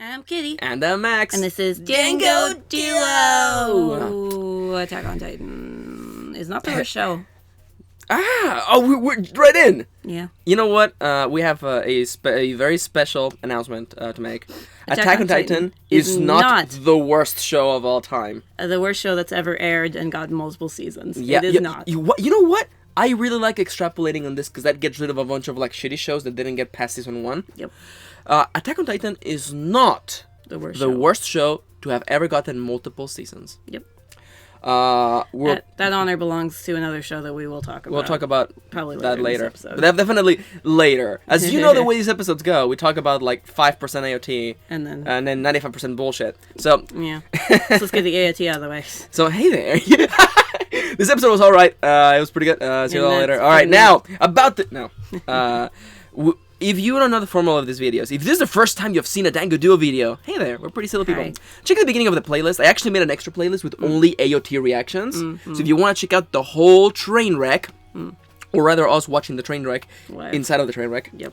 I'm Kitty. And I'm Max. And this is Dango Duo. Attack on Titan is not the worst show. We're right in. Yeah. You know what? We have a very special announcement to make. Attack on Titan is not the worst show of all time. The worst show that's ever aired and gotten multiple seasons. Yeah, it is not. You know what? I really like extrapolating on this because that gets rid of a bunch of like shitty shows that didn't get past season 1. Yep. Attack on Titan is not the worst show to have ever gotten multiple seasons. Yep. That honor belongs to another show that we will talk about. We'll talk about probably later. But definitely later. As you know, the way these episodes go, we talk about like 5% AOT and then 95% bullshit. So yeah, so let's get the AOT out of the way. So hey there. This episode was all right. It was pretty good. See you all later. All right, now about if you don't know the formula of these videos, if this is the first time you've seen a Dango Duo video, hey there, we're pretty silly people. Hi. Check the beginning of the playlist. I actually made an extra playlist with only AOT reactions. So if you want to check out the whole train wreck, or rather us watching the train wreck inside of the train wreck. Yep.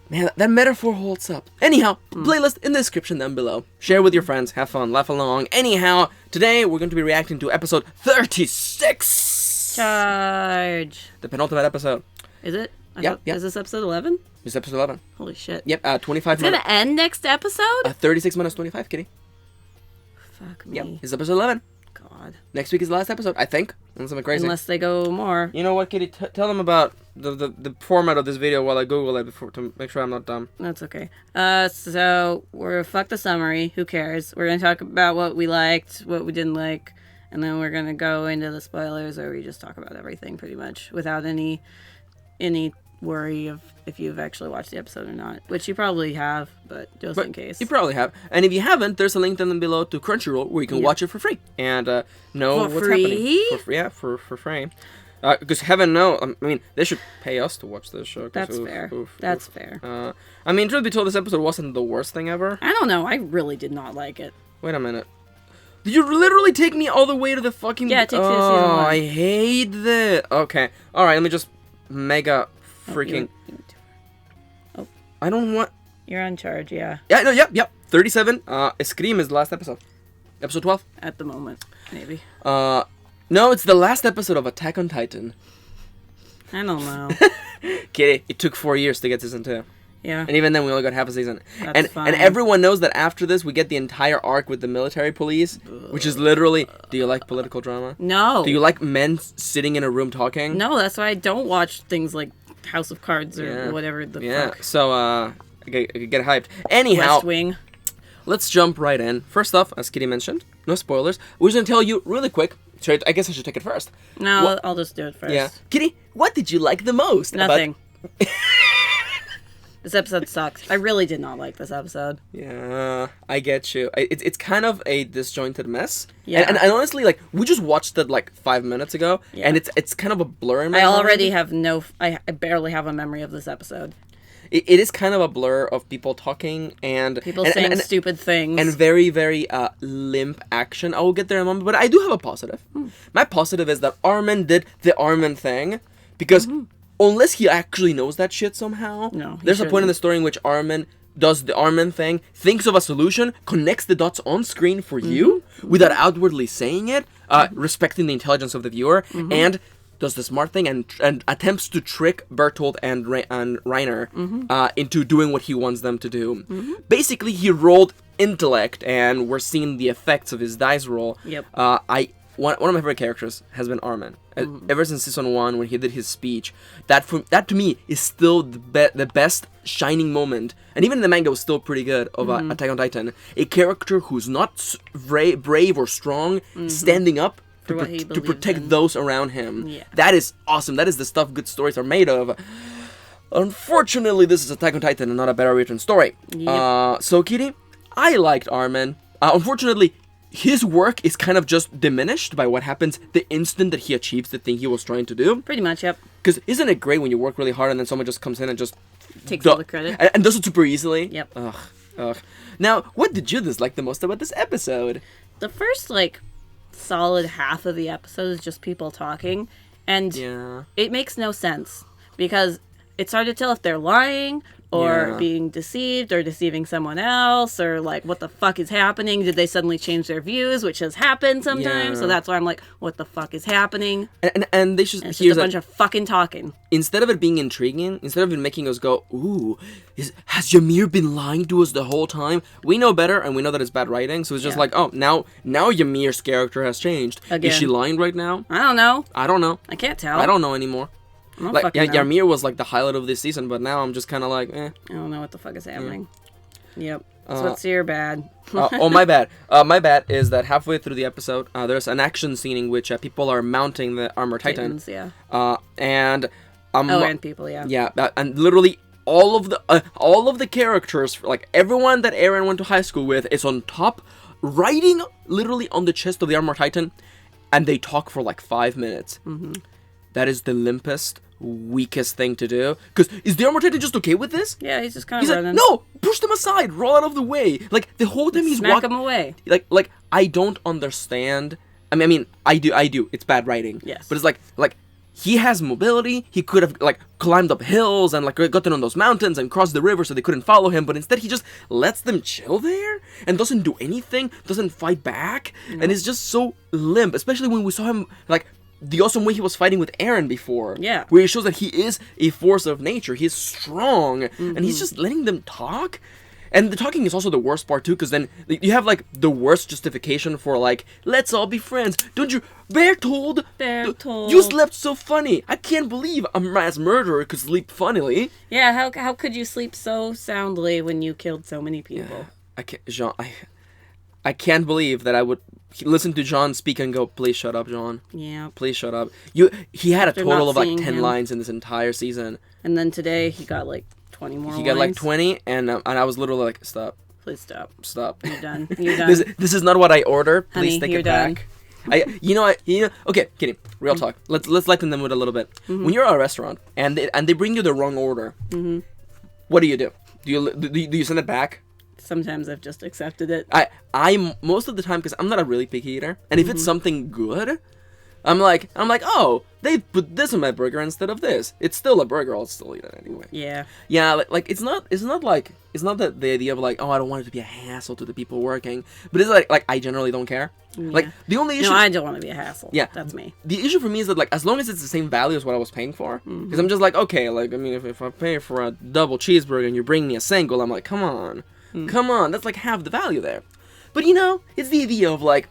Man, that metaphor holds up. Anyhow, playlist in the description down below. Share with your friends, have fun, laugh along. Anyhow, today we're going to be reacting to episode 36. Charge. The penultimate episode. Is it? Yep. Is this episode 11? It's episode 11. Holy shit. Yep, 25 minutes. It's going to end next episode? 36 minutes 25, Kitty. Fuck me. Yep, it's episode 11. God. Next week is the last episode, I think. Unless I'm crazy. Unless they go more. You know what, Kitty? Tell them about the format of this video while I Google it to make sure I'm not dumb. That's okay. So, fuck the summary. Who cares? We're going to talk about what we liked, what we didn't like, and then we're going to go into the spoilers where we just talk about everything pretty much without any worry of if you've actually watched the episode or not, which you probably have, but in case. You probably have. And if you haven't, there's a link down below to Crunchyroll where you can watch it for free and know what's happening. For free? Yeah, for free. Because heaven no, I mean, they should pay us to watch this show. That's fair. That's fair. I mean, truth be told, this episode wasn't the worst thing ever. I don't know. I really did not like it. Wait a minute. Did you literally take me all the way to the fucking... Yeah, it takes you to season 1. I hate this. Okay. Alright, let me just mega freaking... Oh. I don't want... You're on charge, yeah. Yeah, no, yep. 37. Scream is the last episode. Episode 12. At the moment, maybe. No, it's the last episode of Attack on Titan. I don't know. Kitty, it took 4 years to get season 2. Yeah. And even then, we only got half a season. That's fine. And everyone knows that after this, we get the entire arc with the military police, which is literally... Do you like political drama? No. Do you like men sitting in a room talking? No, that's why I don't watch things like House of Cards or whatever the fuck. So, I get hyped. Anyhow, West Wing. Let's jump right in. First off, as Kitty mentioned, no spoilers. We're just going to tell you really quick. I guess I should take it first. No, I'll just do it first. Yeah. Kitty, what did you like the most? Nothing. This episode sucks. I really did not like this episode. Yeah, I get you. It's kind of a disjointed mess. Yeah. And honestly, like, we just watched it like 5 minutes ago, and it's kind of a blur in my mind. I already have I barely have a memory of this episode. It is kind of a blur of people talking and... People saying stupid things. And very, very limp action. I will get there in a moment, but I do have a positive. My positive is that Armin did the Armin thing, because... Unless he actually knows that shit somehow. No, there's a point in the story in which Armin does the Armin thing, thinks of a solution, connects the dots on screen for you, without outwardly saying it, respecting the intelligence of the viewer, and does the smart thing and attempts to trick Bertolt and Reiner into doing what he wants them to do. Basically, he rolled intellect, and we're seeing the effects of his dice roll. Yep. One of my favorite characters has been Armin. Ever since season 1, when he did his speech, that to me is still the best shining moment, and even the manga was still pretty good, of Attack on Titan. A character who's not brave or strong, standing up to protect those around him. Yeah. That is awesome. That is the stuff good stories are made of. Unfortunately, this is Attack on Titan and not a better written story. Yep. So, Kitty, I liked Armin. Unfortunately, his work is kind of just diminished by what happens the instant that he achieves the thing he was trying to do. Pretty much, yep. Because isn't it great when you work really hard and then someone just comes in and just... Takes all the credit. And does it super easily? Yep. Ugh. Now, what did you dislike the most about this episode? The first, solid half of the episode is just people talking. And it makes no sense. Because it's hard to tell if they're lying or Yeah. being deceived or deceiving someone else, or like what the fuck is happening? Did they suddenly change their views, which has happened sometimes? Yeah. So that's why I'm like, what the fuck is happening? And they should It's here's just a bunch of fucking talking. instead of it being intriguing, instead of it making us go, ooh, has Ymir been lying to us the whole time? We know better, and we know that it's bad writing, so it's just Yeah. like, oh, now Ymir's character has changed. Again. Is she lying right now? I don't know. I don't know. I can't tell. I don't know anymore. I don't Like, fucking know. Ymir was like the highlight of this season, but now I'm just kind of like, eh. I don't know what the fuck is happening. Yep. So what's your bad? Oh, my bad. My bad is that halfway through the episode, there's an action scene in which people are mounting the armor titan. Titans, yeah. And And people, yeah. yeah, and literally all of the characters, like everyone that Eren went to high school with, is on top, riding literally on the chest of the armor titan, and they talk for like 5 minutes. Mm-hmm. That is the limpest, weakest thing to do. Because is the armor titan just okay with this? Yeah, he's just kind He's of like, running. no, push them aside, roll out of the way. Like the whole time he's Smack walking, him away. like I don't understand. I mean, I do. It's bad writing. Yes. But it's like he has mobility. He could have like climbed up hills and like gotten on those mountains and crossed the river so they couldn't follow him. But instead, he just lets them chill there and doesn't do anything. Doesn't fight back, and is just so limp. Especially when we saw him like the awesome way he was fighting with Eren before. Yeah. Where he shows that he is a force of nature. He is strong, and he's just letting them talk. And the talking is also the worst part too, because then you have like the worst justification for like, let's all be friends. Don't you, Bertold? Bertold. You slept so funny. I can't believe a mass murderer could sleep funnily. Yeah, how could you sleep so soundly when you killed so many people? I can't, Jean. I can't believe that I would listen to Jean speak and go, please shut up, Jean. Yeah. Please shut up. He had a After total not of like seeing 10 him. lines in this entire season. And then today he got like 20 more He got like lines. 20, and I was literally like, stop. Please stop. Stop. You're done. You're done. This is not what I order. Please Honey, take you're it back. Okay, kidding. Real talk. Let's lighten the mood a little bit. When you're at a restaurant and they bring you the wrong order, what do? Do you send it back? Sometimes I've just accepted it. I most of the time, because I'm not a really picky eater, and if it's something good, I'm like, oh, they put this on my burger instead of this. It's still a burger. I'll still eat it anyway. Yeah. Yeah, like it's not that the idea of like, oh, I don't want it to be a hassle to the people working, but it's like I generally don't care. Like the only issue. No, I don't want to be a hassle. Yeah, That's me. The issue for me is that like as long as it's the same value as what I was paying for, because I'm just like, okay, like I mean, if I pay for a double cheeseburger and you bring me a single, I'm like, come on, that's like half the value there. But it's the idea of like,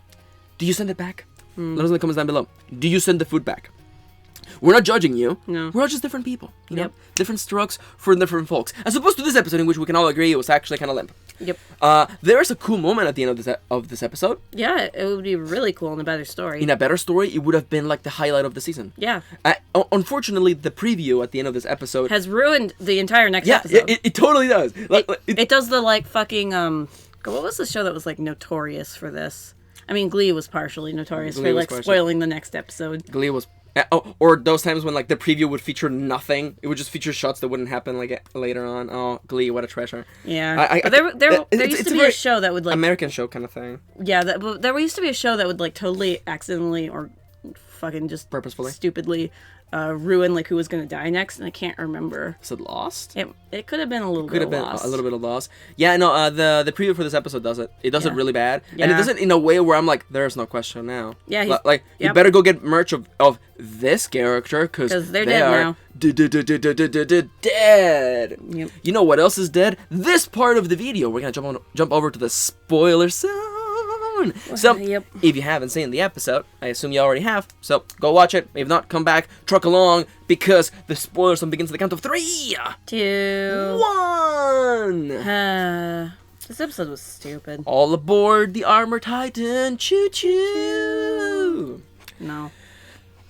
do you send it back? Let us know in the comments down below. Do you send the food back? We're not judging you. No. We're all just different people. You know? Yep. Different strokes for different folks. As opposed to this episode in which we can all agree it was actually kind of limp. Yep. There is a cool moment at the end of this episode. Yeah, it would be really cool in a better story. In a better story, it would have been like the highlight of the season. Yeah. Unfortunately, the preview at the end of this episode Has ruined the entire next yeah, episode. it totally does. It does the like fucking what was the show that was like notorious for this? I mean, Glee was partially notorious Glee for was like partially- spoiling the next episode. Glee was. Or those times when like the preview would feature nothing. It would just feature shots that wouldn't happen like later on. Oh, Glee, what a treasure. Yeah. But there used to be a show that would like American show kind of thing. Yeah, there used to be a show that would like totally accidentally or fucking just Purposefully? stupidly ruin like who was gonna die next, and I can't remember. Is it Lost? It could have been a little Could have bit been lost. a little bit of loss. Yeah, no. The preview for this episode does it. It does it Yeah. really bad, and it Yeah. does it in a way where I'm like, there's no question now. Yeah, he's- like you yep. better go get merch of this character because 'Cause they're they dead are now. Dead. Yep. You know what else is dead? This part of the video. We're gonna jump over to the spoiler zone. So, Yep. if you haven't seen the episode, I assume you already have. So go watch it. If not, come back, truck along, because the spoiler zone begins at the count of 3, 2, 1. This episode was stupid. All aboard the Armor Titan. Choo choo. No.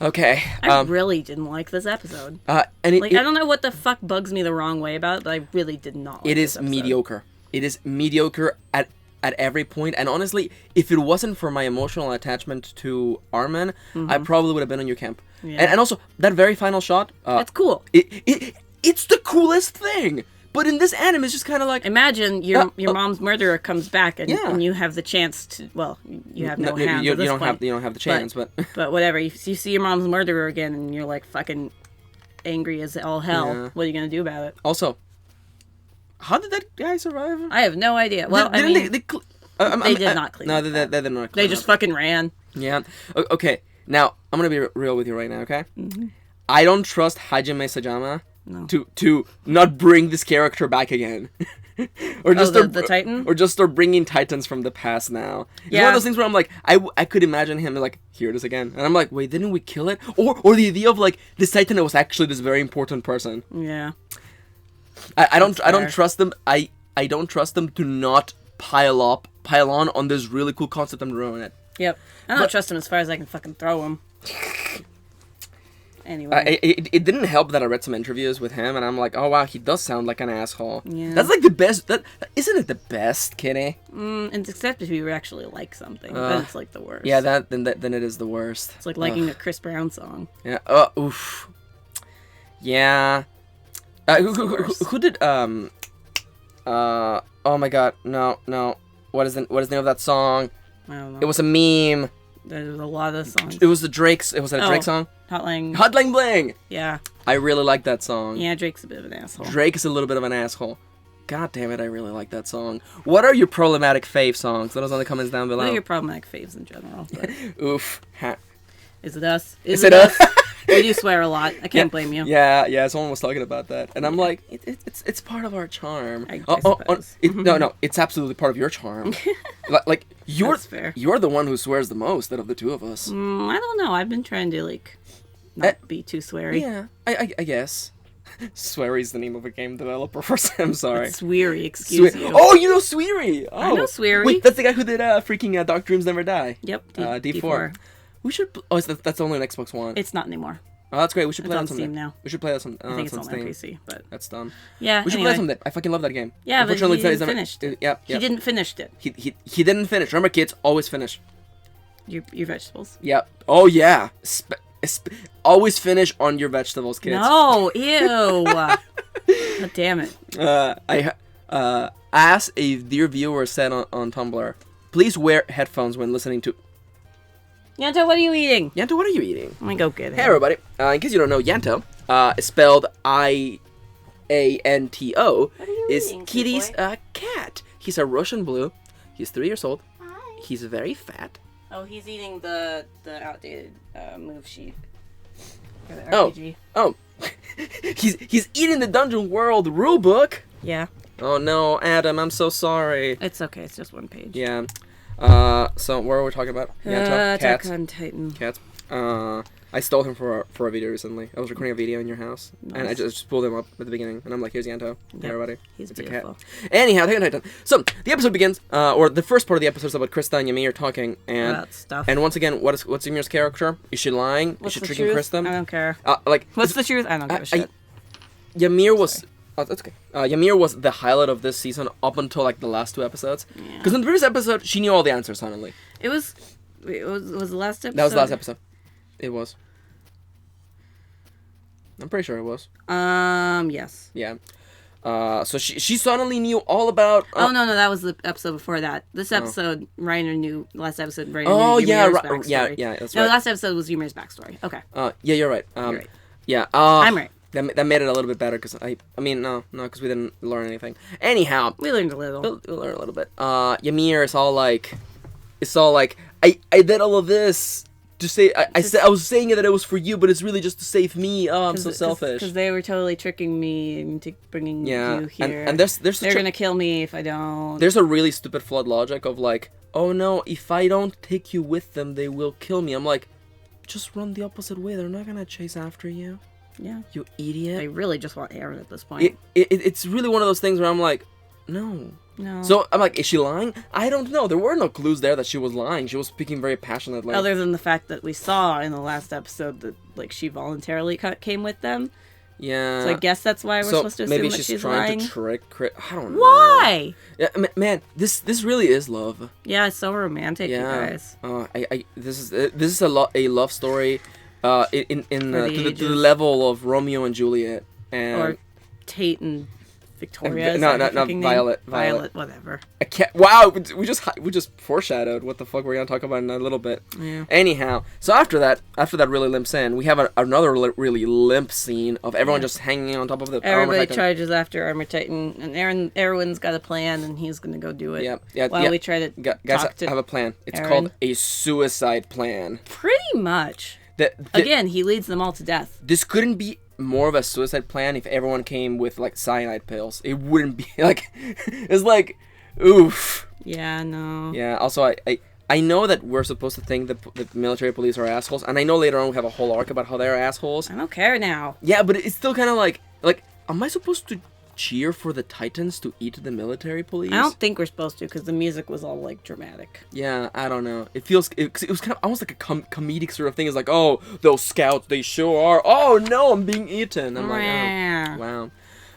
Okay. I really didn't like this episode. And Like, I don't know what the fuck bugs me the wrong way about it, but I really did not like it is this episode. mediocre. It is mediocre at every point. And honestly, if it wasn't for my emotional attachment to Armin, I probably would have been on your camp. Yeah. And also, that very final shot. That's cool. It's the coolest thing. But in this anime, it's just kind of like... Imagine your mom's murderer comes back and, Yeah. and you have the chance to... Well, you have no hands you at this don't point. have the chance, but... But whatever. You see your mom's murderer again and you're like fucking angry as all hell. Yeah. What are you going to do about it? Also, How did that guy survive? I have no idea. Well, I mean, they did not clean. No, they did not. They just fucking ran. Yeah. Okay. Now I'm gonna be real with you right now. Okay. Mm-hmm. I don't trust Hajime Sajama No. to not bring this character back again. Or just the Titan? Or just start bringing Titans from the past now. It's one of those things where I'm like, I could imagine him like, here it is again. And I'm like, wait, didn't we kill it? Or the idea of like, this Titan that was actually this very important person. Yeah. I don't trust them. I don't trust them to not pile on this really cool concept and ruin it. Yep. I don't trust him as far as I can fucking throw him. Anyway. It didn't help that I read some interviews with him, and I'm like, oh wow, he does sound like an asshole. Yeah. That's like the best. That isn't it the best, Kitty? And except if you actually like something, then it's like the worst. Yeah, then it is the worst. It's like liking a Chris Brown song. Yeah. Oof. Yeah. Who did oh my god, no. What is the name of that song? I don't know. It was a meme. There's a lot of songs. It was a Drake song? Hotline Bling. Yeah. I really like that song. Yeah, Drake's a bit of an asshole. Drake is a little bit of an asshole. God damn it, I really like that song. What are your problematic fave songs? Let us know in the comments down below. What are your problematic faves in general? Oof. Is it us? Is it us? We do swear a lot. I can't blame you. Yeah, someone was talking about that. And I'm like, it's part of our charm. I suppose. No, it's absolutely part of your charm. Like, That's fair. You're the one who swears the most out of the two of us. I don't know. I've been trying to, like, not be too sweary. Yeah, I guess. Sweary is the name of a game developer for I'm sorry. Sweary, excuse you. Oh, you know Sweary! Oh. I know Sweary. Wait, that's the guy who did freaking Dark Dreams Never Die. Yep, D4. We should... that's only on Xbox One. It's not anymore. Oh, that's great. We should play on that someday. Steam now. We should play that some. I think it's on on my PC, but... That's dumb. Yeah, we should play that someday. I fucking love that game. Yeah, but he didn't finish it. Yeah. He didn't finish it. He didn't finish. Remember, kids, always finish. Your vegetables? Yep. Oh, yeah. Always finish on your vegetables, kids. No, ew. God damn it. As a dear viewer said on Tumblr, please wear headphones when listening to... Yanto, what are you eating? Yanto, what are you eating? Let me go get it. Hey, everybody. In case you don't know, Yanto, is spelled I-A-N-T-O, is eating, Kitty's cat. He's a Russian blue. He's 3 years old. Hi. He's very fat. Oh, he's eating the outdated move sheet. For the Oh. RPG. Oh. he's eating the Dungeon World rulebook. Yeah. Oh, no, Adam, I'm so sorry. It's okay. It's just one page. Yeah. So what were we talking about? Attack Cats. on Titan. Cats. I stole him for a video recently. I was recording a video in your house, and I just pulled him up at the beginning, and I'm like, here's Yanto. Hey, everybody. He's it's beautiful. A cat. Anyhow, Attack on Titan. So, the episode begins, or the first part of the episode is about Krista and Ymir talking, and... About stuff. And once again, what's Ymir's character? Is she lying? What's is she the tricking truth? Krista? I don't care. What's the truth? I don't give a shit. Ymir was... Oh, that's okay. Ymir was the highlight of this season up until, like, the last 2 episodes. Because in the previous episode, she knew all the answers, suddenly. It was the last episode? That was the last episode. It was. I'm pretty sure it was. Yes. Yeah. So she suddenly knew all about... oh, no, that was the episode before that. This episode, Reiner knew... Last episode, Reiner knew yeah, Ymir's backstory. yeah, that's no, right. The last episode was Ymir's backstory. Okay. Yeah, you're right. You're right. Yeah. I'm right. That made it a little bit better, because because we didn't learn anything. Anyhow. We learned a little. We'll learn a little bit. Ymir is all like... I did all of this... To say, I was saying that it was for you, but it's really just to save me. Oh, I'm so selfish. Because they were totally tricking me into bringing you here. And they're gonna kill me if I don't. There's a really stupid flawed logic of like, oh no, if I don't take you with them, they will kill me. I'm like, just run the opposite way. They're not gonna chase after you. Yeah. You idiot. They really just want Aaron at this point. It's really one of those things where I'm like, no. No. So I'm like, is she lying? I don't know. There were no clues there that she was lying. She was speaking very passionately. Other than the fact that we saw in the last episode that like she voluntarily came with them. Yeah. So I guess that's why we're supposed to assume maybe that she's trying lying. to trick. I don't know. Why? Yeah, man, this really is love. Yeah, it's so romantic, you guys. This is a love story, to the level of Romeo and Juliet, and or Tate and Victoria. Is No, that her not fucking Violet. name? Violet, whatever. I can't. Wow, we just foreshadowed what the fuck we're gonna talk about in a little bit. Yeah. Anyhow, so after that really limp scene, we have another really limp scene of everyone just hanging on top of the Armor Everybody Titan. charges after Armor Titan, and Erwin's got a plan, and he's gonna go do it. While we try to guys, talk to I have a plan. It's Eren. called a suicide plan. Pretty much. Again, he leads them all to death. This couldn't be more of a suicide plan if everyone came with like cyanide pills. It wouldn't be like it's like oof. Yeah, no. Yeah. Also, I know that we're supposed to think that the military police are assholes, and I know later on we have a whole arc about how they're assholes. I don't care now. Yeah, but it's still kind of like am I supposed to cheer for the Titans to eat the military police? I don't think we're supposed to, because the music was all like dramatic. Yeah, I don't know. It was kind of almost like a comedic sort of thing. It's like, oh, those scouts, they sure are. Oh no, I'm being eaten. I'm like, oh,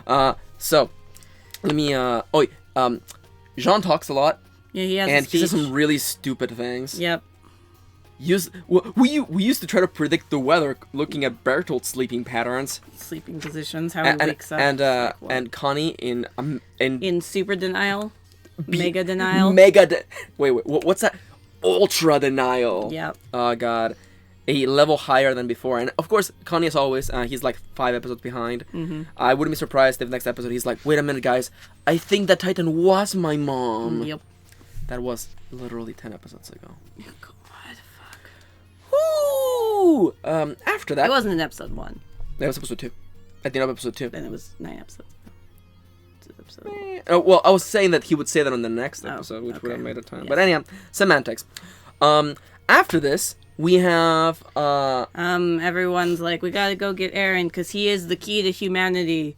wow. So let me. Jean talks a lot. Yeah, he has. And he says some really stupid things. Yep. We used to try to predict the weather looking at Bertolt's sleeping patterns, sleeping positions, how he wakes up, and Connie in super denial, mega denial, wait, what's that? Ultra denial. Yep. Oh god, a level higher than before, and of course Connie as always, he's like 5 episodes behind. Mm-hmm. I wouldn't be surprised if next episode he's like, wait a minute, guys, I think that Titan was my mom. Yep. That was literally 10 episodes ago. Woo! After that... It wasn't in episode 1. That was episode 2. At the end of episode 2. Then it was 9 episodes. Well, I was saying that he would say that on the next episode, which would have made it time. Yes. But anyhow, semantics. After this, we have... everyone's like, we gotta go get Eren, because he is the key to humanity.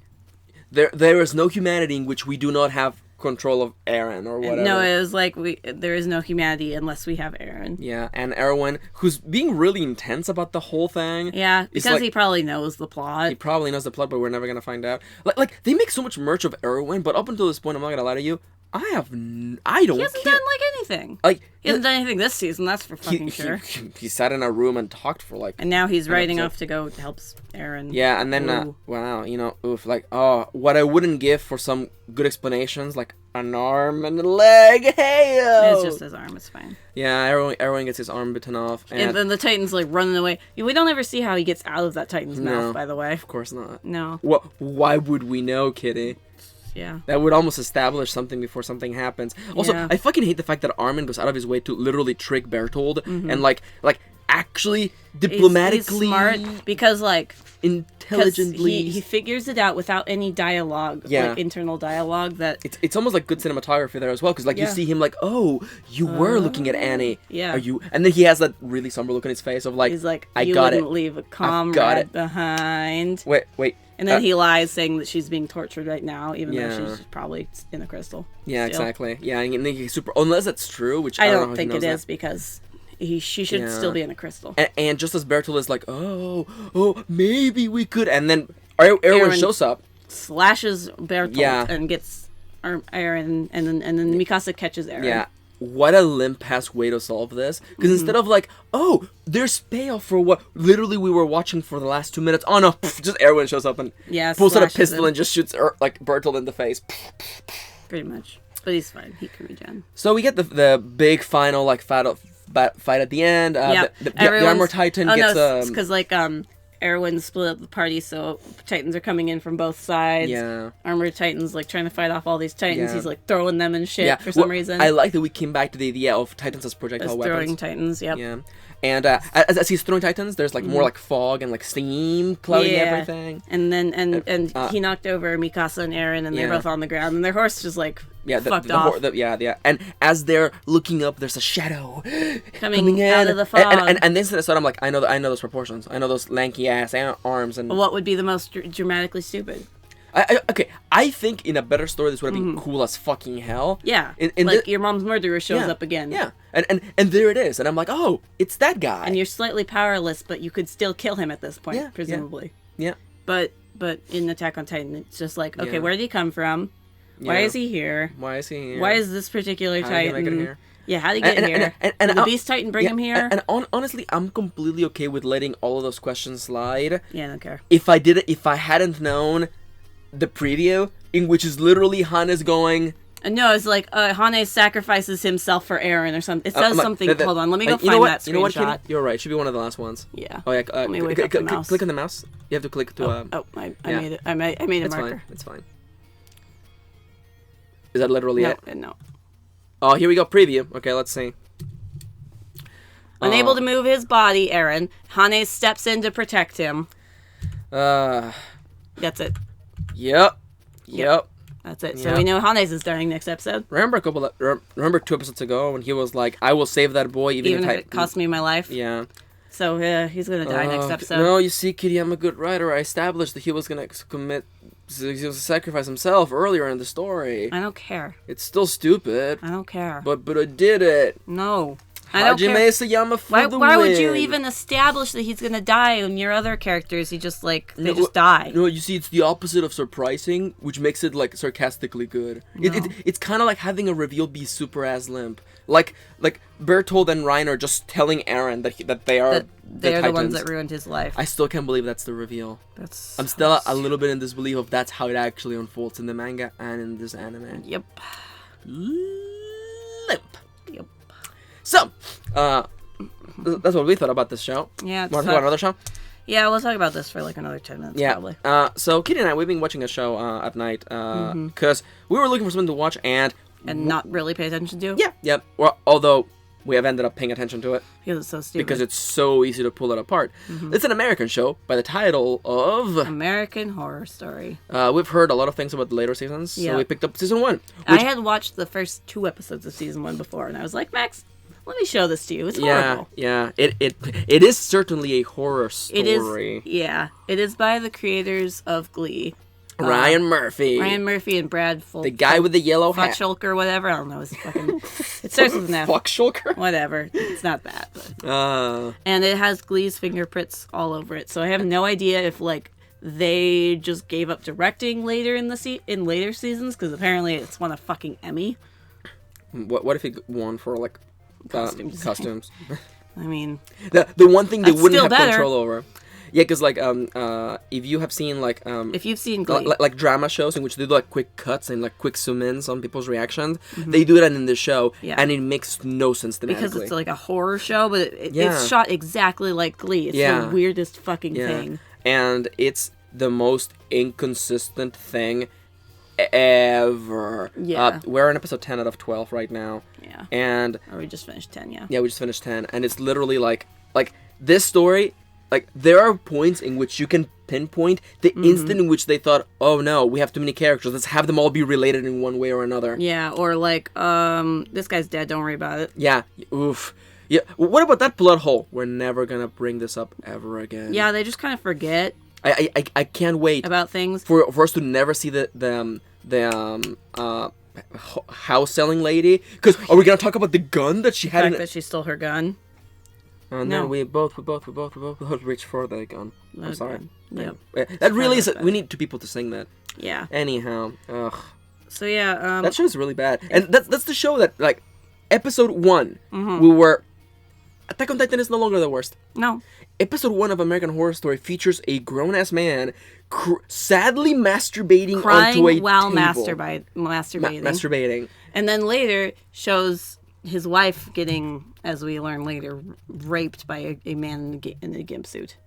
There is no humanity in which we do not have control of Eren or whatever. No, it was like there is no humanity unless we have Eren. Yeah, and Erwin, who's being really intense about the whole thing. Yeah, because he probably knows the plot. He probably knows the plot, but we're never gonna find out. Like they make so much merch of Erwin, but up until this point, I'm not gonna lie to you, I don't. He hasn't done like anything. He hasn't done anything this season. That's for fucking sure. He sat in a room and talked for like. And now he's riding off to go help Eren. Yeah, and then wow, oof, like what I wouldn't give for some good explanations, like an arm and a leg. Hey, it's just his arm. It's fine. Yeah, Erwin gets his arm bitten off, and then the Titan's like running away. We don't ever see how he gets out of that Titan's mouth. By the way, of course not. No. Why would we know, Kitty? Yeah. That would almost establish something before something happens. Also, I fucking hate the fact that Armin goes out of his way to literally trick Bertold and like actually diplomatically he's smart because like intelligently he figures it out without any dialogue, like internal dialogue. That it's almost like good cinematography there as well, because like you see him like, oh, you were looking at Annie. Yeah. Are you? And then he has that really somber look on his face of like, he's like, I you got wouldn't it. leave a comrade behind. Wait. And then he lies, saying that she's being tortured right now, even though she's probably in a crystal. Yeah, still. Exactly. Yeah, and he's super. Unless that's true, which I don't don't know think it is that. because she should still be in a crystal. And just as Bertold is like, oh, maybe we could, and then Eren shows up, slashes Bertold, and gets Eren, and then Mikasa catches Eren. Yeah. What a limp-ass way to solve this. Because instead of like, oh, there's payoff for what literally we were watching for the last 2 minutes. Oh no, just Erwin shows up and pulls out a pistol and just shoots like Bertold in the face. Pretty much. But he's fine. He can regen. So we get the big final like fight at the end. The Armor Titan gets... it's because like Erwin split up the party, so Titans are coming in from both sides. Yeah. Armor Titan's like trying to fight off all these Titans. Yeah. He's like throwing them and shit for some reason. I like that we came back to the idea of Titans as projectile weapons. Throwing Titans, yep. Yeah. And as he's throwing Titans, there's like more like fog and like steam clouding everything. And then he knocked over Mikasa and Eren, and they're both on the ground, and their horse just like fucked off. And as they're looking up, there's a shadow coming out of the fog. And then so I'm like, I know those proportions. I know those lanky ass arms. And what would be the most dramatically stupid? I think in a better story this would have been cool as fucking hell. Yeah, like your mom's murderer shows up again. Yeah, and there it is, and I'm like, oh, it's that guy. And you're slightly powerless, but you could still kill him at this point, presumably. Yeah. But in Attack on Titan, it's just like, okay, where did he come from? Why is he here? Why is he here? Why is this particular Titan? How did he make it here? Yeah, how did he get here? And did the Beast Titan bring him here? And honestly, I'm completely okay with letting all of those questions slide. Yeah, I don't care. If I hadn't known the preview, in which is literally Hane's going. No, it's like Hane sacrifices himself for Eren or something. It says something. Hold on, let me go find that screenshot. You know what, Kitty? You're right. It should be one of the last ones. Yeah. Oh yeah. Let me wake up the mouse. Click on the mouse. You have to click to. I made it. I made a marker. Fine. It's fine. Is that literally it? No. Oh, here we go. Preview. Okay, let's see. Unable to move his body, Eren. Hane steps in to protect him. That's it. Yep. That's it. So we know Hanes is dying next episode. Remember 2 episodes ago when he was like, "I will save that boy even if it costs me my life." Yeah. So he's gonna die next episode. No, you see, Kitty, I'm a good writer. I established that he was gonna sacrifice himself earlier in the story. I don't care. It's still stupid. I don't care. But I did it. No. I don't care. Sayama for the why win. would you even establish that he's gonna die when your other characters, they just die? No, you see, it's the opposite of surprising, which makes it like sarcastically good. No. It's kind of like having a reveal be super ass limp. Like Bertold and Reiner just telling Eren that they are the ones that ruined his life. I still can't believe that's the reveal. I'm still a little bit in disbelief of that's how it actually unfolds in the manga and in this anime. Yep. Limp. Yep. So, that's what we thought about this show. Yeah. Want to talk about another show? Yeah, we'll talk about this for like another 10 minutes, probably. So Kitty and I, we've been watching a show at night because we were looking for something to watch and not really pay attention to. Yeah. Well, although we have ended up paying attention to it because it's so stupid. Because it's so easy to pull it apart. It's an American show by the title of American Horror Story. We've heard a lot of things about the later seasons, so we picked up season 1. I had watched the first 2 episodes of season 1 before, and I was like, Max, let me show this to you. It's horrible. Yeah. It is certainly a horror story. It is by the creators of Glee. Ryan Murphy and Brad the guy with the yellow hat. Futschulker or whatever. I don't know. It's fucking. It starts with an F. Futschulker? Whatever. It's not that. But. And it has Glee's fingerprints all over it. So I have no idea if like they just gave up directing later in later seasons because apparently it's won a fucking Emmy. What if he won for like costumes? I mean, the one thing they wouldn't have control over. Yeah, because like if you have seen like if you've seen Glee. like drama shows in which they do like quick cuts and like quick zoom ins on people's reactions, they do that in the show, and it makes no sense thematically. Because it's like a horror show, but it's shot exactly like Glee. It's the weirdest fucking thing. And it's the most inconsistent thing ever. Yeah. We're on episode 10 out of 12 right now. Yeah. And we just finished 10, yeah. Yeah, we just finished 10, and it's literally like this story. Like, there are points in which you can pinpoint the instant in which they thought, oh no, we have too many characters, let's have them all be related in one way or another. Yeah, or like, this guy's dead, don't worry about it. Yeah, oof. Yeah, what about that plot hole? We're never gonna bring this up ever again. Yeah, they just kind of forget. I can't wait about things. For us to never see the house selling lady. Because are we gonna talk about the gun that she had? The fact that she stole her gun. And then we both reach for the gun. I'm sorry. Yeah. That really is. We need 2 people to sing that. Yeah. Anyhow, ugh. So yeah, that show is really bad, and that's the show that like, episode 1, we were. Attack on Titan is no longer the worst. No. Episode 1 of American Horror Story features a grown-ass man sadly masturbating crying onto a while table. masturbating. And then later shows his wife getting, as we learn later, raped by a man in a gimp suit.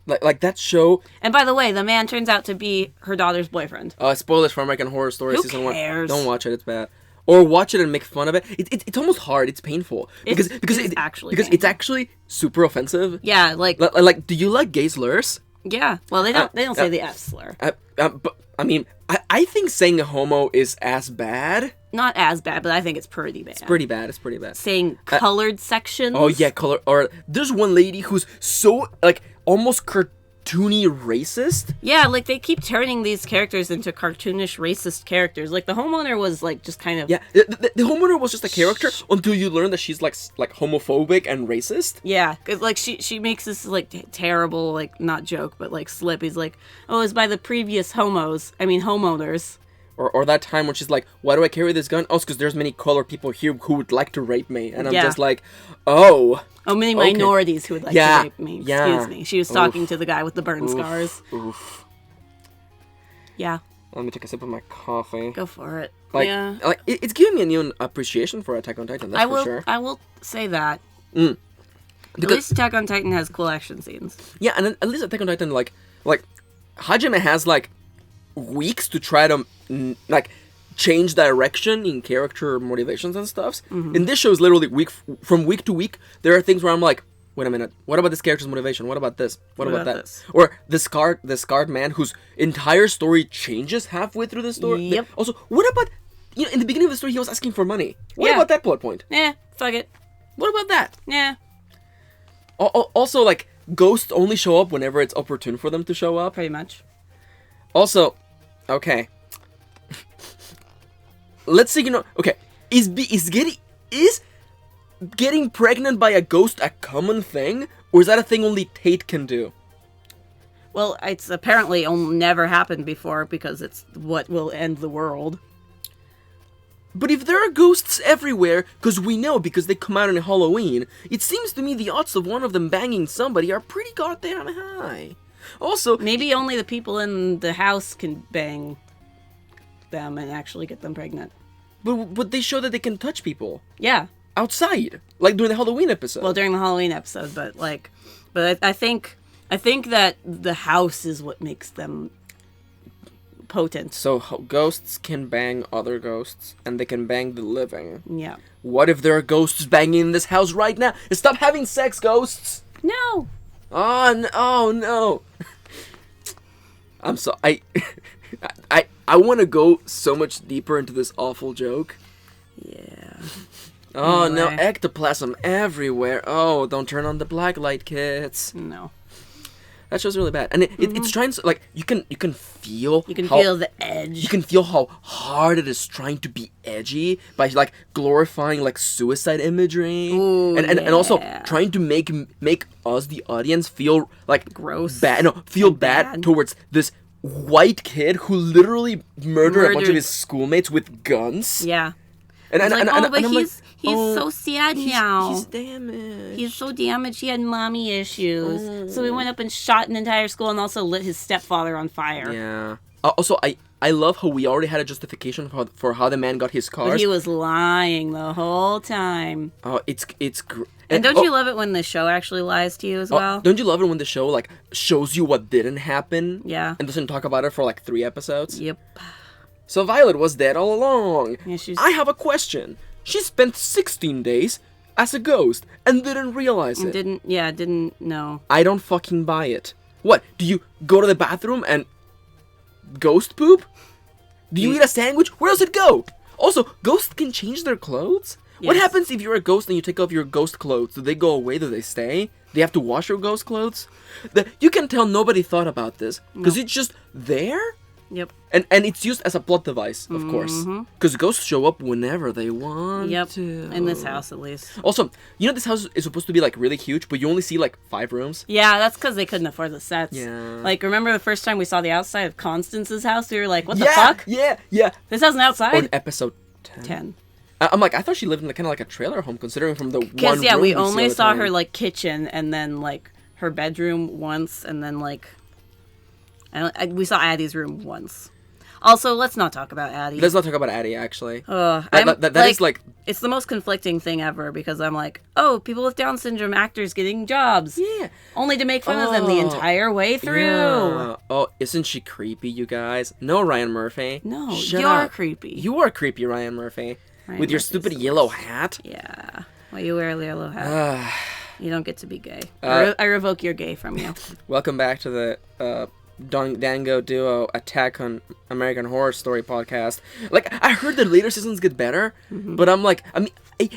Like that show. And by the way, the man turns out to be her daughter's boyfriend. Spoilers for American Horror Story Who season cares? 1. Don't watch it; it's bad. Or watch it and make fun of it. It's almost hard. It's painful because it's actually super offensive. Yeah, like do you like gay slurs? Yeah. Well, they don't say the F slur. But I mean, I think saying homo is as bad. Not as bad, but I think it's pretty bad. It's pretty bad. Saying colored sections. Oh yeah, color. Or there's one lady who's so like almost cartoony racist. Yeah, like they keep turning these characters into cartoonish racist characters. Like the homeowner was like just kind of. Yeah, the homeowner was just a character until you learn that she's like homophobic and racist. Yeah, cause like she makes this like terrible like not joke but like slip. He's like, oh, it's by the previous homeowners. Or that time when she's like, why do I carry this gun? Oh, it's because there's many colored people here who would like to rape me. And I'm just like, oh. Oh, many minorities who would like to rape me. Excuse me. She was talking to the guy with the burn scars. Oof. Yeah. Let me take a sip of my coffee. Go for it. Like, yeah. like it's giving me a new appreciation for Attack on Titan. That's for sure. I will say that. Because, At least Attack on Titan has cool action scenes. Yeah, and at least Attack on Titan, like Hajime has like weeks to try to like change direction in character motivations and stuffs. In this show is literally from week to week. There are things where I'm like, wait a minute, what about this character's motivation? What about this? What about that? This? Or the scarred man whose entire story changes halfway through the story. Yep. Also, what about, in the beginning of the story he was asking for money. What Yeah. about that plot point? Fuck it. What about that? Yeah. Also, like, ghosts only show up whenever it's opportune for them to show up. Pretty much. Also, okay. Let's say, okay, is getting pregnant by a ghost a common thing? Or is that a thing only Tate can do? Well, it's apparently never happened before because it's what will end the world. But if there are ghosts everywhere, because they come out on Halloween, it seems to me the odds of one of them banging somebody are pretty goddamn high. Also, Maybe only the people in the house can bang them and actually get them pregnant. but they show that they can touch people Yeah. outside, like during the Halloween episode. Well, during the Halloween episode, but I think that the house is what makes them potent. So ghosts can bang other ghosts, and they can bang the living. Yeah. What if there are ghosts banging in this house right now? Stop having sex, ghosts! No. Oh no! I'm so I want to go so much deeper into this awful joke. Yeah. Oh no, Anyway. ectoplasm everywhere. Oh, don't turn on the black light, kids. No. That show's really bad, and it's trying to, like, you can feel You can how, feel the edge. you can feel how hard it is trying to be edgy by like glorifying like suicide imagery. Ooh, and also yeah. trying to make us, the audience, feel like Gross bad. No, feel and bad bad. towards this white kid who literally murdered a bunch of Murdered- his schoolmates with guns. Yeah. And It's like, oh, but I'm like, he's oh, so sad now. He's damaged. He's so damaged. He had mommy issues. So he went up and shot an entire school and also lit his stepfather on fire. Yeah. Also, I love how we already had a justification for how the man got his cars. But he was lying the whole time. Oh, it's And don't you love it when the show actually lies to you as well? Don't you love it when the show like shows you what didn't happen? Yeah. And doesn't talk about it for like 3 episodes? Yep. So Violet was dead all along. Yeah, she's... I have a question. She spent 16 days as a ghost and didn't realize it. Didn't know. I don't fucking buy it. What? Do you go to the bathroom and ghost poop? Do you eat a sandwich? Where does it go? Also, ghosts can change their clothes? What Yes. happens if you're a ghost and you take off your ghost clothes? Do they go away? Do they stay? Do you have to wash your ghost clothes? You can tell nobody thought about this because it's just there. Yep. And it's used as a plot device, of course. Because ghosts show up whenever they want Yep. to. In this house, at least. Also, this house is supposed to be like really huge, but you only see like 5 rooms. Yeah, that's because they couldn't afford the sets. Yeah. Like, remember the first time we saw the outside of Constance's house? We were like, what the fuck? Yeah. This has an outside? On episode 10. I'm like, I thought she lived in kind of like a trailer home, considering from the one Because, yeah, room we see all only the saw time. her, like, kitchen and then, like, her bedroom once and then, like... we saw Addie's room once. Also, let's not talk about Addie. Let's not talk about Addie, actually. That is like... It's the most conflicting thing ever because I'm like, oh, people with Down syndrome actors getting jobs. Yeah. Only to make fun of them the entire way through. Yeah. Oh, isn't she creepy, you guys? No, Ryan Murphy. No, Shut you're up. creepy. You are creepy, Ryan Murphy. Ryan With your Murphy's stupid the yellow hat. Yeah. Well, you wear a yellow hat. You don't get to be gay. I revoke your gay from you. Welcome back to the Dango Duo Attack on American Horror Story podcast. Like, I heard the later seasons get better, but I'm like,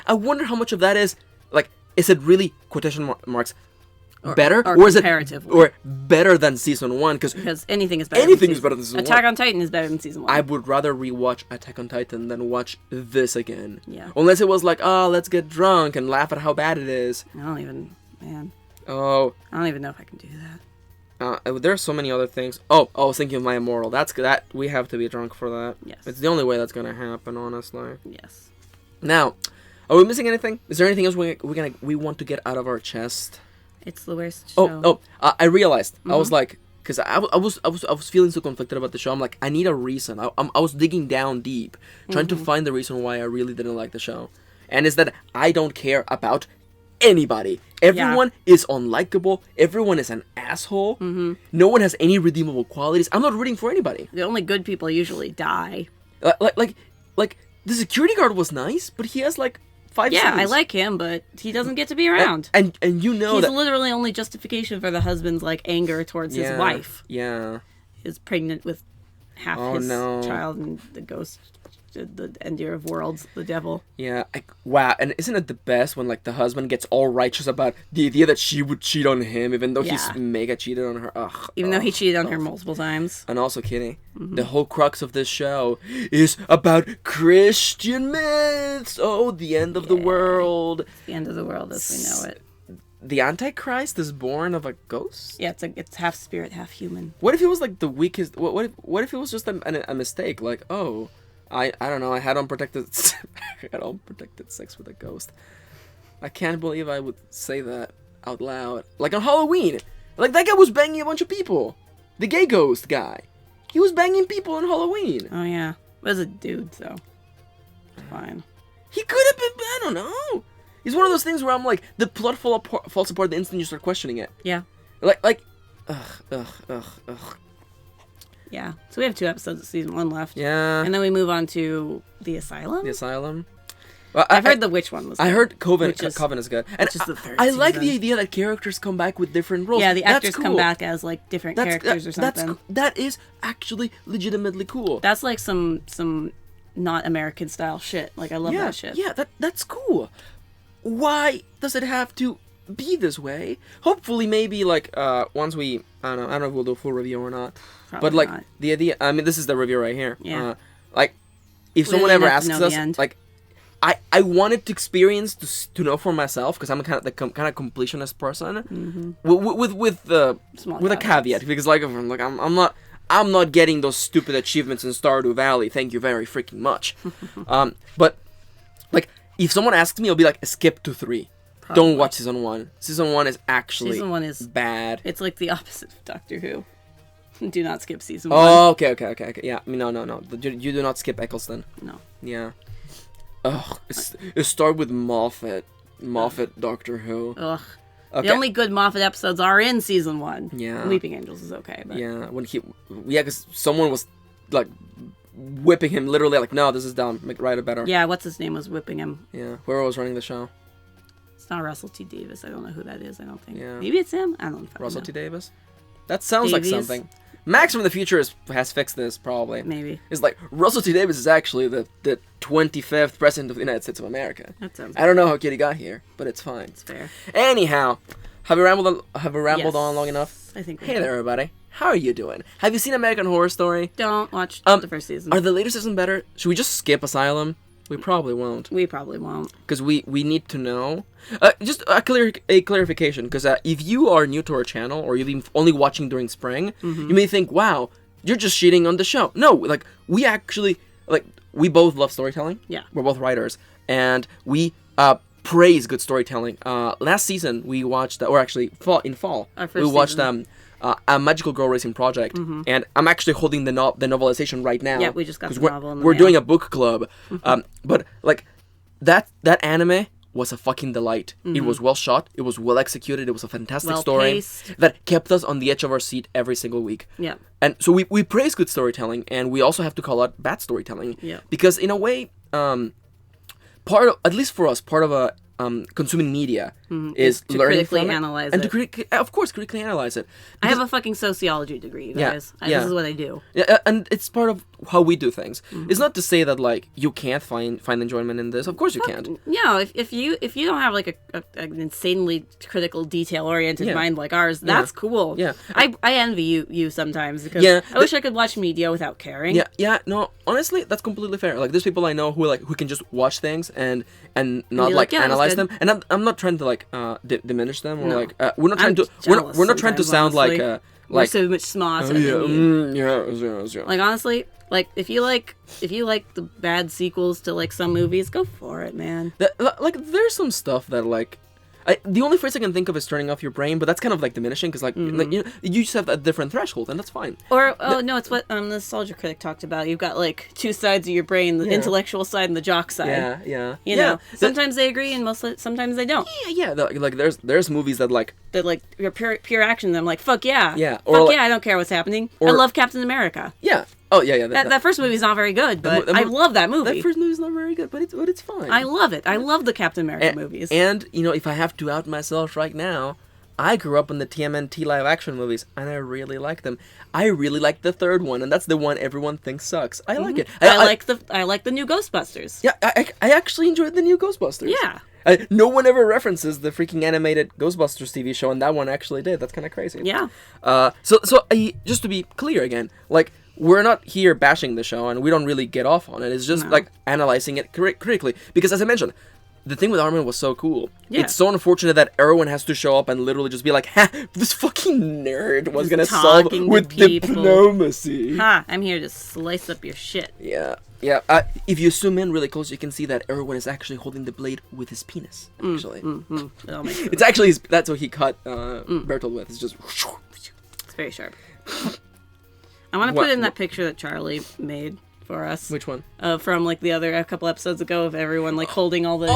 I wonder how much of that is, like, is it really, quotation marks, better? Or is it comparatively. or better than season 1? Because anything is better Anything is better than season 1. Attack on Titan is better than season 1. I would rather rewatch Attack on Titan than watch this again. Yeah. Unless it was like, oh, let's get drunk and laugh at how bad it is. I don't even Oh, I don't even know if I can do that. there are so many other things. Oh, I was thinking of my immoral. That we have to be drunk for that. Yes. It's the only way that's gonna happen, honestly. Yes. Now, are we missing anything? Is there anything else we want to get out of our chest? It's the worst show. I realized. I was like, because I was feeling so conflicted about the show. I'm like, I need a reason. I was digging down deep, trying to find the reason why I really didn't like the show, and it's that I don't care about anybody. Everyone is unlikable. Everyone is an asshole. No one has any redeemable qualities. I'm not rooting for anybody. The only good people usually die. Like the security guard was nice, but he has like 5 Yeah, scenes. I like him, but he doesn't get to be around. And you know he's that literally only justification for the husband's like anger towards his wife. Yeah. Is pregnant with half his child and the ghost, the ender of worlds, the devil. Yeah. Wow. And isn't it the best when like the husband gets all righteous about the idea that she would cheat on him, even though he's mega cheated on her? Even though he cheated on her multiple times. And also, Kitty, the whole crux of this show is about Christian myths. Oh, the end of the world. It's the end of the world as we know it. The Antichrist is born of a ghost? Yeah, it's half spirit, half human. What if it was like the weakest? What if it was just a mistake? Like, oh, I don't know. I had unprotected sex with a ghost. I can't believe I would say that out loud. Like on Halloween, like that guy was banging a bunch of people. The gay ghost guy, he was banging people on Halloween. Oh yeah, but as a dude, so fine. He could have been. I don't know. It's one of those things where I'm like, the plot falls apart the instant you start questioning it. Yeah. Ugh. Yeah. So we have 2 episodes of season 1 left. Yeah. And then we move on to the Asylum. The Asylum. Well, I've heard the witch one was good. I heard Coven is good. And which is the 3rd I like season. the idea that characters come back with different roles. Yeah, the actors cool. come back as like different characters or something. That is actually legitimately cool. That's like some not American style shit. Like I love that shit. Yeah, that's cool. Why does it have to be this way? Hopefully, maybe like once we I don't know if we'll do a full review or not. Probably but like not. the idea, I mean, this is the review right here. Yeah. Like if We someone don't ever have to asks know us, the end. like I wanted to experience to know for myself because I'm kind of completionist person. With a caveat because like I'm not getting those stupid achievements in Stardew Valley. Thank you very freaking much. But like if someone asks me, I'll be like, skip to 3. Probably. Don't watch season 1. Season 1 is actually bad. It's like the opposite of Doctor Who. Do not skip season 1. Oh, okay. Yeah, I mean, no. You do not skip Eccleston. No. Yeah. Ugh. It started with Moffat, Doctor Who. Ugh. Okay. The only good Moffat episodes are in season 1. Yeah. Weeping Angels is okay, but yeah, because someone was like whipping him literally, like, no, this is dumb. Write it better. yeah, what's his name was whipping him. Yeah. Whoever was running the show. It's not Russell T Davis. I don't know who that is. I don't think. Yeah. Maybe it's him. I don't know. Russell T Davis. That sounds Davies? like something. Max from the future has fixed this probably. Maybe. It's like Russell T Davis is actually the 25th president of the United States of America. That sounds. I don't know how Kitty got here, but it's fine. It's fair. Anyhow, have we rambled Yes. on long enough? I think. Hey there, everybody. How are you doing? Have you seen American Horror Story? Don't watch the first season. Are the later seasons better? Should we just skip Asylum? We probably won't. We probably won't. Because we need to know. Just a clarification, because if you are new to our channel, or you've been only watching during spring, you may think, wow, you're just shitting on the show. No, like, we actually, like, we both love storytelling. Yeah. We're both writers. And we praise good storytelling. Last season, we watched, or actually, in fall, Our first we watched season. A Magical Girl Racing Project, and I'm actually holding the novelization right now. Yeah, we just got 'cause the novel in the we're mail. doing a book club, but like that anime was a fucking delight. It was well shot, it was well executed, it was a fantastic story Well-paced. that kept us on the edge of our seat every single week. Yeah. And so we praise good storytelling, and we also have to call out bad storytelling. Yeah. Because in a way, at least for us, part of a consuming media is to learning critically from it, analyze and it. of course critically analyze it. I have a fucking sociology degree, you Yeah, guys. yeah. This is what I do. Yeah, and it's part of how we do things. It's not to say that like you can't find enjoyment in this. Of course you can't. No, if you don't have like an insanely critical, detail oriented Yeah. mind like ours, that's cool. Yeah. I envy you sometimes because Yeah, I wish I could watch media without caring. Yeah. No, honestly, that's completely fair. Like, there's people I know who can just watch things and not be like like, yeah, that's analyze good. them. And I'm not trying to like diminish them or No. like we're not trying I'm to jealous we're not trying to sometimes, sound like honestly. We're like so much smarter oh, than yeah, you. yeah. Like honestly, like if you like the bad sequels to like some movies, go for it, man. Like there's some stuff that like The only phrase I can think of is turning off your brain, but that's kind of like diminishing because you just have a different threshold, and that's fine. Or no, it's what the Nostalgia Critic talked about. You've got like two sides of your brain: the intellectual side and the jock side. Yeah. You know, sometimes they agree, and sometimes they don't. Yeah. Like there's movies that like you're pure action. And I'm like, fuck yeah. Yeah. I don't care what's happening. I love Captain America. Yeah. Oh yeah. That first movie's not very good, but I love that movie. That first movie's not very good, but it's fine. I love it. I love the Captain America movies. And if I have to out myself right now, I grew up on the TMNT live action movies, and I really like them. I really like the third one, and that's the one everyone thinks sucks. I like it. I like the new Ghostbusters. Yeah, I actually enjoyed the new Ghostbusters. Yeah. No one ever references the freaking animated Ghostbusters TV show, and that one actually did. That's kind of crazy. Yeah. So just to be clear again, like, we're not here bashing the show, and we don't really get off on it. It's just like analyzing it critically, because as I mentioned, the thing with Armin was so cool. Yeah. It's so unfortunate that everyone has to show up and literally just be like, ha, this fucking nerd was gonna solve with diplomacy. Ha, I'm here to slice up your shit. Yeah. If you zoom in really close, you can see that Erwin is actually holding the blade with his penis, actually. It's actually, that's what he cut Bertolt with. It's just... It's very sharp. I want to put in that picture that Charlie made for us. Which one? From like a couple episodes ago of everyone like holding all the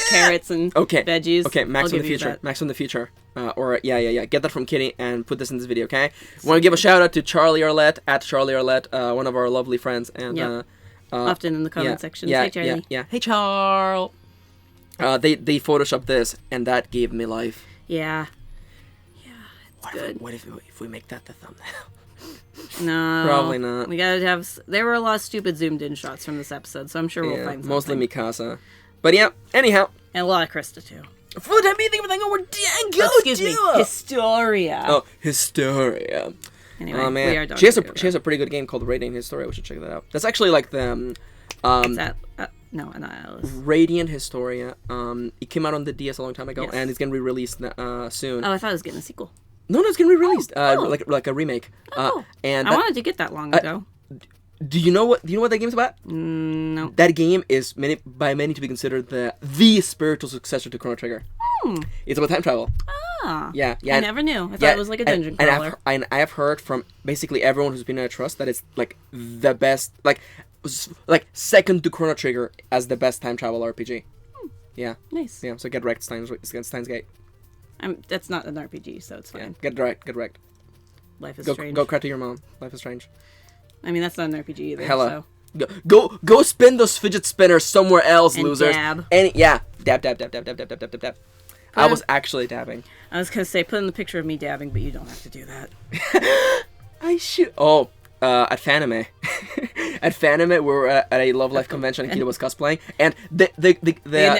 carrots and veggies. Okay, Max from the future. Max from the future. Get that from Kitty and put this in this video, okay? I want to give a shout out to Charlie Arlette, at Charlie Arlette, one of our lovely friends, and often in the comment section. Hey Charlie. Yeah. Hey Charles. They photoshopped this, and that gave me life. Yeah. It's good. What if we make that the thumbnail? No, probably not. We gotta have. There were a lot of stupid zoomed-in shots from this episode, so I'm sure we'll find something. Mostly Mikasa, but yeah. Anyhow, and a lot of Krista too. For the time being, thank you for Dango. We're Dango Duo. Excuse me, Historia. Oh, Historia. Anyway, oh man, we are she has a pretty good game called Radiant Historia. We should check that out. That's actually like the Is that no, not Alice. Radiant Historia. It came out on the DS a long time ago, and it's gonna be released soon. Oh, I thought it was getting a sequel. No, it's gonna be released. Like a remake. And I wanted to get that long ago. Do you know what that game's about? No. That game is by many to be considered the spiritual successor to Chrono Trigger. It's about time travel. Yeah. I never knew. I thought it was like a dungeon crawler. And I have heard from basically everyone who's been in a trust that it's like the best, like second to Chrono Trigger as the best time travel RPG. Yeah. Nice. Yeah. So get wrecked, Steins Gate. That's not an RPG, so it's fine. Yeah, get wrecked. Life is strange. Go cry to your mom. Life is strange. I mean, that's not an RPG either. Hella. So. Go spin those fidget spinners somewhere else, and losers. Dab. Dab. I was actually dabbing. I was gonna say, put in the picture of me dabbing, but you don't have to do that. I should. Oh, at Fanime. At Fanime, we were at a Love Life convention, and Kita was cosplaying, and the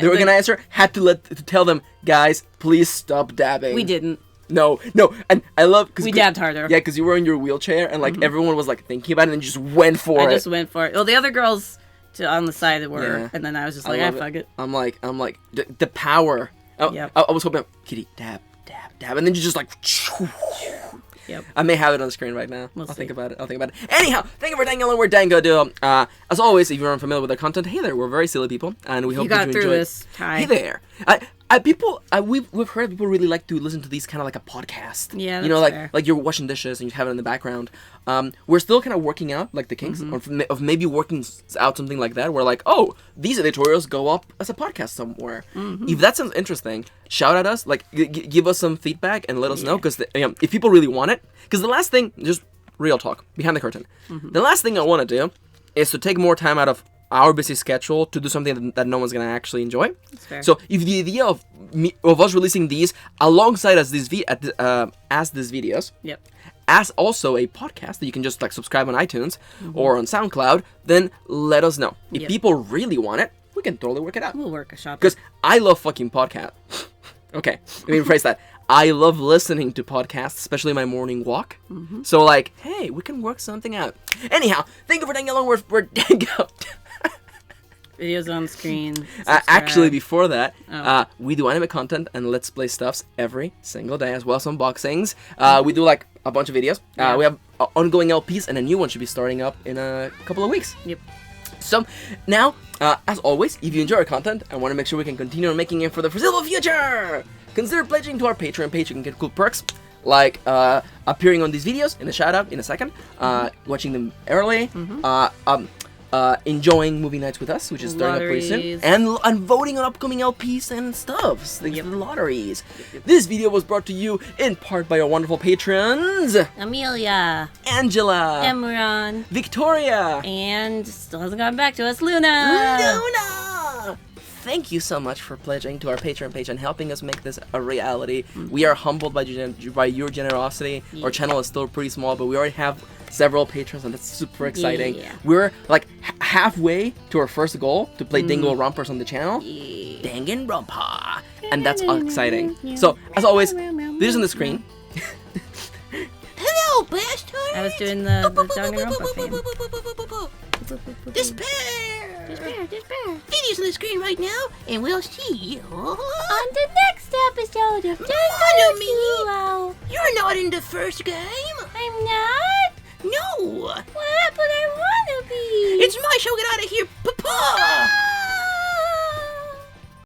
organizer had to tell them, guys, please stop dabbing. We didn't. No, and I love because we dabbed harder. Yeah, because you were in your wheelchair, and like everyone was like thinking about it, and you just went for it. I just went for it. Well, the other girls on the side were, and then I was just like, fuck it. I'm like the power. I was hoping, Kitty, dab, and then you just like. Yep. I may have it on the screen right now. I'll think about it. Anyhow, thank you for Dango, and we're Dango Duo. As always, if you're unfamiliar with our content, hey there, we're very silly people, and we hope that you enjoy this. Hey there. We've heard people really like to listen to these kind of like a podcast. Yeah, that's like you're washing dishes and you have it in the background. We're still kind of working out like the kinks of maybe working out something like that. Where like, oh, these editorials go up as a podcast somewhere. If that sounds interesting, shout at us. Like, give us some feedback and let us know, because if people really want it. Because the last thing, just real talk behind the curtain. The last thing I want to do is to take more time out of our busy schedule to do something that no one's gonna actually enjoy. That's fair. So if the idea of us releasing these alongside as these videos, as also a podcast that you can just like subscribe on iTunes or on SoundCloud, then let us know. If people really want it, we can totally work it out. We'll work a shop. Because I love fucking podcasts. Okay, let me rephrase that. I love listening to podcasts, especially my morning walk. So like, hey, we can work something out. Anyhow, thank you for Dango along. We're Dango. Videos on screen. Actually, before that, we do anime content and Let's Play stuffs every single day, as well as unboxings. We do like a bunch of videos. We have ongoing LPs, and a new one should be starting up in a couple of weeks. Yep. So now, as always, if you enjoy our content and want to make sure we can continue making it for the foreseeable future, consider pledging to our Patreon page. You can get cool perks like appearing on these videos in a shout out in a second, watching them early, enjoying movie nights with us, which is starting up pretty soon, and voting on upcoming LPs and stuffs. Thanks for the lotteries. This video was brought to you in part by our wonderful patrons: Amelia, Angela, Emron, Victoria, and still hasn't gotten back to us, Luna. Thank you so much for pledging to our Patreon page and helping us make this a reality. We are humbled by your generosity. Our channel is still pretty small, but we already have several patrons, and that's super exciting. We're like halfway to our first goal to play Dingo Rompers on the channel. Danganronpa, and that's exciting. So, as always, this is on the screen. Hello, bastard! I was doing the Danganronpa theme. Despair! Video's on the screen right now, and we'll see you on the next episode of Follow me! Duo. You're not in the first game! I'm not? No! What? But I wanna be! It's my show, get out of here! Papa!